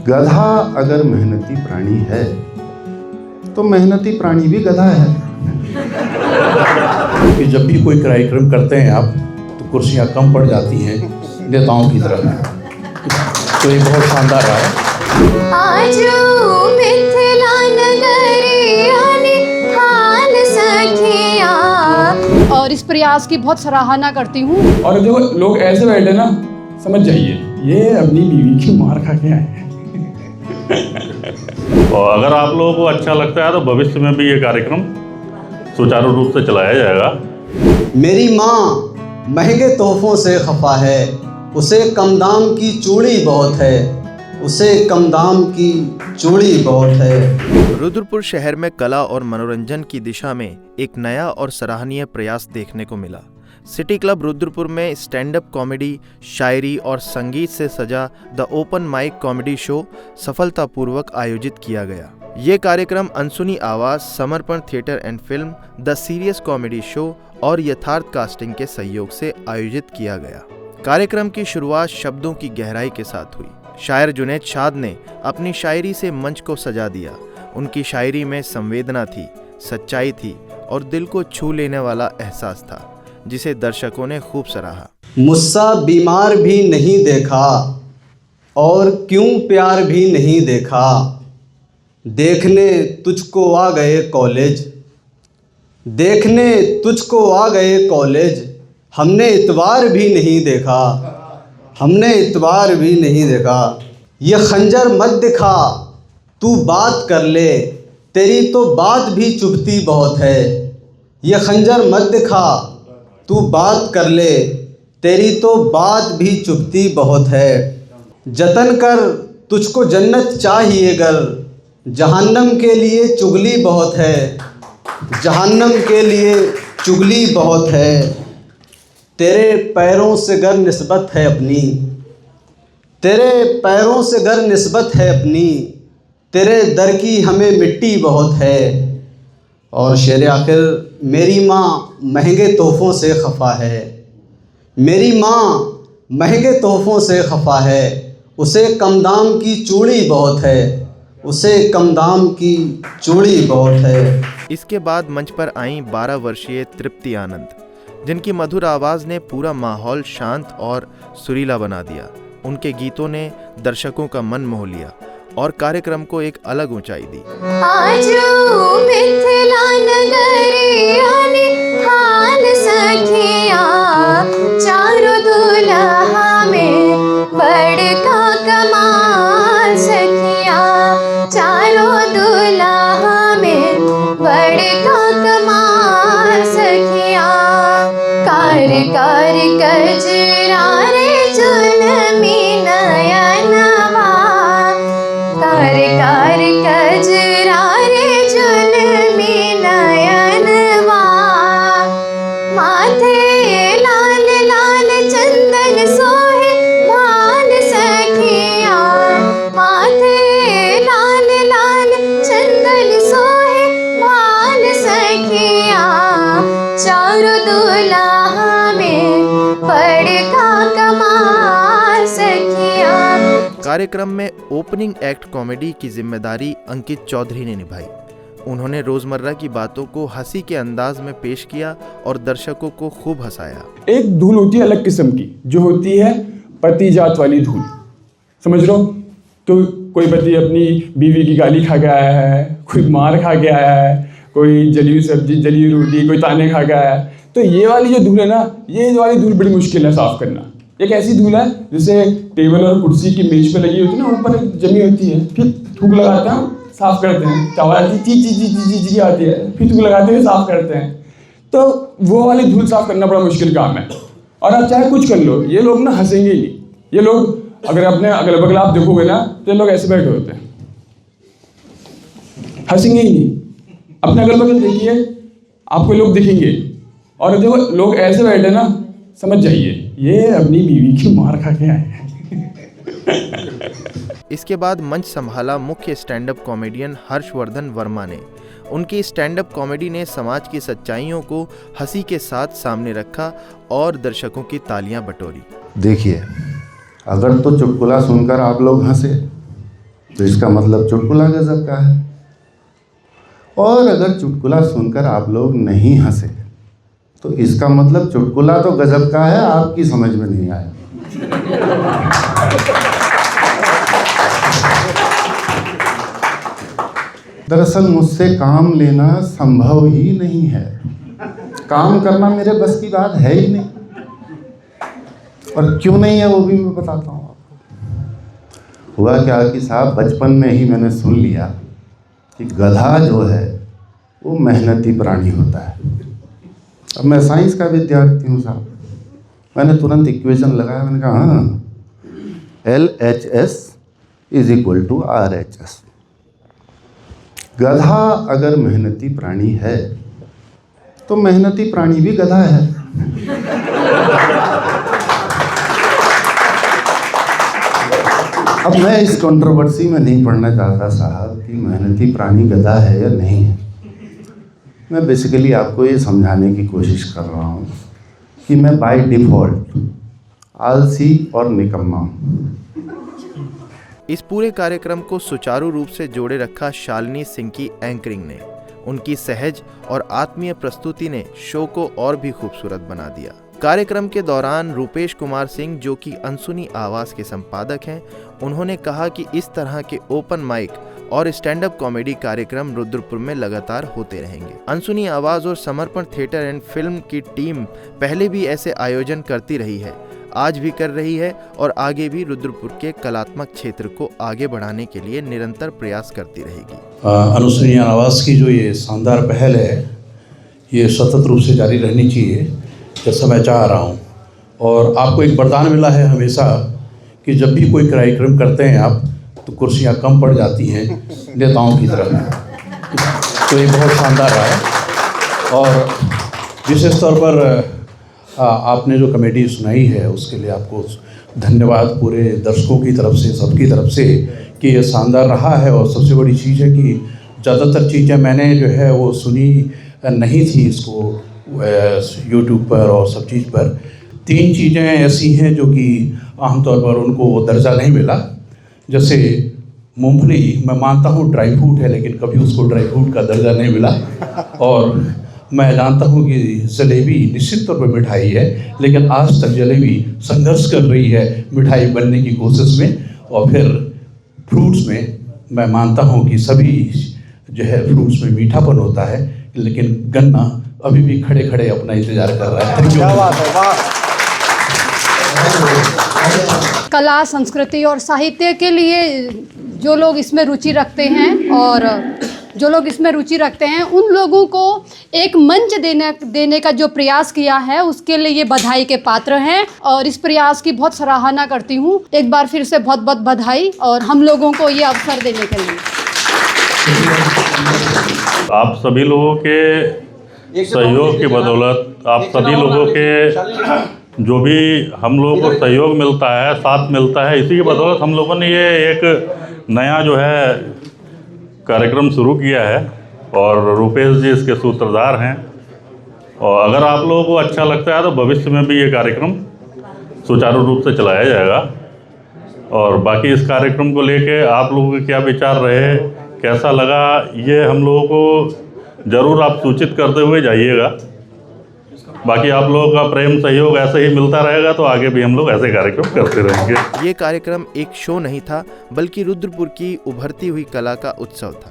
गधा अगर मेहनती प्राणी है तो मेहनती प्राणी भी गधा है। कि जब भी कोई कार्यक्रम करते हैं आप तो कुर्सियां कम पड़ जाती हैं नेताओं की तरह, तो ये बहुत शानदार रहा है। और इस प्रयास की बहुत सराहना करती हूँ। और जो लोग ऐसे बैठे ना, समझ जाइए ये अपनी बीवी की मार खा के आए हैं। और अगर आप लोगों को अच्छा लगता है तो भविष्य में भी ये कार्यक्रम सुचारू रूप से चलाया जाएगा। मेरी माँ महंगे तोहफों से खफा है, उसे कम दाम की चूड़ी बहुत है, उसे कम दाम की चूड़ी बहुत है। रुद्रपुर शहर में कला और मनोरंजन की दिशा में एक नया और सराहनीय प्रयास देखने को मिला। सिटी क्लब रुद्रपुर में स्टैंड अप कॉमेडी, शायरी और संगीत से सजा the open mic comedy show सफलतापूर्वक आयोजित किया गया। ये कार्यक्रम अनसुनी आवाज, समर्पण theatre and film, the serious comedy show और यथार्थ कास्टिंग के सहयोग से आयोजित किया गया। कार्यक्रम की शुरुआत शब्दों की गहराई के साथ हुई। शायर जुनैद शाद ने अपनी शायरी से मंच को सजा दिया। उनकी शायरी में संवेदना थी, सच्चाई थी और दिल को छू लेने वाला एहसास था, जिसे दर्शकों ने खूब सराहा। मुझसा बीमार भी नहीं देखा और क्यों प्यार भी नहीं देखा, देखने तुझको आ गए कॉलेज, देखने तुझको आ गए कॉलेज, हमने इतवार भी नहीं देखा, हमने इतवार भी नहीं देखा। ये खंजर मत दिखा, तू बात कर ले, तेरी तो बात भी चुभती बहुत है। ये खंजर मत दिखा, तू बात कर ले, तेरी तो बात भी चुभती बहुत है। जतन कर तुझको जन्नत चाहिए गर, जहन्नम के लिए चुगली बहुत है, जहन्नम के लिए चुगली बहुत है। तेरे पैरों से गर निस्बत है अपनी, तेरे पैरों से गर निस्बत है अपनी, तेरे दर की हमें मिट्टी बहुत है। और शेर आखिर, मेरी माँ महंगे तोहफ़ों से खफा है, मेरी माँ महंगे तोहफ़ों से खफा है, उसे कम दाम की चूड़ी बहुत है, उसे कम दाम की चूड़ी बहुत है। इसके बाद मंच पर आईं 12 वर्षीय तृप्ति आनंद, जिनकी मधुर आवाज़ ने पूरा माहौल शांत और सुरीला बना दिया। उनके गीतों ने दर्शकों का मन मोह लिया और कार्यक्रम को एक अलग ऊंचाई दी। कार्यक्रम में ओपनिंग एक्ट कॉमेडी की जिम्मेदारी अंकित चौधरी ने निभाई। उन्होंने रोजमर्रा की बातों को हंसी के अंदाज में पेश किया और दर्शकों को खूब हंसाया। एक धूल होती है अलग किस्म की, जो होती है पति जात वाली धूल, समझ लो। तो कोई पति अपनी बीवी की गाली खा के आया है, कोई मार खा के आया है, कोई जली हुई सब्जी, जली हुई रोटी, कोई ताने खा के आया है। तो ये वाली जो धूल है ना, ये वाली धूल बड़ी मुश्किल है साफ करना। एक ऐसी धूल है जैसे टेबल और कुर्सी की मेज पे लगी होती है ना, ऊपर जमी होती है, फिर थूक लगाते हैं, साफ करते हैं, चावल ची आती है, फिर थूक लगाते हैं, साफ करते हैं। तो वो वाली धूल साफ करना बड़ा मुश्किल काम है। और आप चाहे कुछ कर लो, ये लोग ना हंसेंगे ही नहीं। ये लोग अगर अपने अगल बगल आप देखोगे ना, तो ये लोग ऐसे बैठे होते हैं, हंसेंगे ही नहीं। अपने अगल बगल देखिए, आपको लोग दिखेंगे, और जो लोग ऐसे बैठे ना, समझ जाइए ये अपनी बीवी की मार खा के आए हैं। इसके बाद मंच संभाला मुख्य stand up comedian Harshvardhan Verma ने। उनकी स्टैंड अप कॉमेडी ने समाज की सच्चाइयों को हंसी के साथ सामने रखा और दर्शकों की तालियां बटोरी। देखिए, अगर तो चुटकुला सुनकर आप लोग हंसे तो इसका मतलब चुटकुला गजब का है। और अगर चुटकुला सुनकर आप लोग नहीं हंसे तो इसका मतलब चुटकुला तो गजब का है, आपकी समझ में नहीं आया। दरअसल मुझसे काम लेना संभव ही नहीं है। काम करना मेरे बस की बात है ही नहीं। और क्यों नहीं है वो भी मैं बताता हूँ आपको। हुआ क्या कि साहब, बचपन में ही मैंने सुन लिया कि गधा जो है वो मेहनती प्राणी होता है। अब मैं साइंस का विद्यार्थी हूँ साहब, मैंने तुरंत इक्वेशन लगाया। मैंने कहा हाँ, LHS = RHS। गधा अगर मेहनती प्राणी है तो मेहनती प्राणी भी गधा है। अब मैं इस कंट्रोवर्सी में नहीं पढ़ना चाहता साहब कि मेहनती प्राणी गधा है या नहीं है। मैं बेसिकली आपको ये समझाने की कोशिश कर रहा हूँ कि मैं बाय डिफ़ॉल्ट आलसी और निकम्मा हूँ। इस पूरे कार्यक्रम को सुचारू रूप से जोड़े रखा शालिनी सिंह की एंकरिंग ने। उनकी सहज और आत्मीय प्रस्तुति ने शो को और भी खूबसूरत बना दिया। कार्यक्रम के दौरान रूपेश कुमार सिंह, जो कि अनसुनी आवाज़ के संपादक हैं, उन्होंने कहा कि इस तरह के ओपन माइक और स्टैंड अप कॉमेडी कार्यक्रम रुद्रपुर में लगातार होते रहेंगे। अनसुनी आवाज़ और समर्पण थिएटर एंड फिल्म की टीम पहले भी ऐसे आयोजन करती रही है, आज भी कर रही है और आगे भी रुद्रपुर के कलात्मक क्षेत्र को आगे बढ़ाने के लिए निरंतर प्रयास करती रहेगी। अनुसुईया आवाज़ की जो ये शानदार पहल है, ये सतत रूप से जारी रहनी चाहिए, जैसा मैं चाह रहा हूँ। और आपको एक वरदान मिला है हमेशा कि जब भी कोई कार्यक्रम करते हैं आप, तो कुर्सियाँ कम पड़ जाती हैं नेताओं की तरफ। तो ये बहुत शानदार रहा है। और विशेष तौर पर आपने जो कमेडी सुनाई है उसके लिए आपको धन्यवाद पूरे दर्शकों की तरफ से, सबकी तरफ से, कि ये शानदार रहा है। और सबसे बड़ी चीज़ है कि ज़्यादातर चीज़ें मैंने जो है वो सुनी नहीं थी इसको यूट्यूब पर और सब चीज़ पर। 3 चीज़ें ऐसी हैं जो कि आमतौर पर उनको वो दर्जा नहीं मिला। जैसे मूंगफली, मैं मानता हूँ ड्राई फ्रूट है, लेकिन कभी उसको ड्राई फ्रूट का दर्जा नहीं मिला। और मैं जानता हूँ कि जलेबी निश्चित तौर पर मिठाई है, लेकिन आज तक जलेबी संघर्ष कर रही है मिठाई बनने की कोशिश में। और फिर फ्रूट्स में मैं मानता हूँ कि सभी जो है फ्रूट्स में मीठापन होता है, लेकिन गन्ना अभी भी खड़े खड़े अपना इंतजार कर रहा है। क्या बात है, वाह। कला, संस्कृति और साहित्य के लिए जो लोग इसमें रुचि रखते हैं और जो लोग इसमें रुचि रखते हैं उन लोगों को एक मंच देने का जो प्रयास किया है उसके लिए ये बधाई के पात्र हैं और इस प्रयास की बहुत सराहना करती हूँ। एक बार फिर से बहुत बहुत बधाई और हम लोगों को ये अवसर देने के लिए। आप सभी लोगों के सहयोग की बदौलत, आप सभी लोगों के जो भी हम लोगों को सहयोग मिलता है, साथ मिलता है, इसी की बदौलत हम लोगों ने ये एक नया जो है कार्यक्रम शुरू किया है और रूपेश जी इसके सूत्रधार हैं। और अगर आप लोगों को अच्छा लगता है तो भविष्य में भी ये कार्यक्रम सुचारू रूप से चलाया जाएगा। और बाकी इस कार्यक्रम को लेके आप लोगों के क्या विचार रहे, कैसा लगा, ये हम लोगों को ज़रूर आप सूचित करते हुए जाइएगा। बाकी आप लोगों का प्रेम सहयोग ऐसे ही मिलता रहेगा तो आगे भी हम लोग ऐसे कार्यक्रम करते रहेंगे। ये कार्यक्रम एक शो नहीं था, बल्कि रुद्रपुर की उभरती हुई कला का उत्सव था।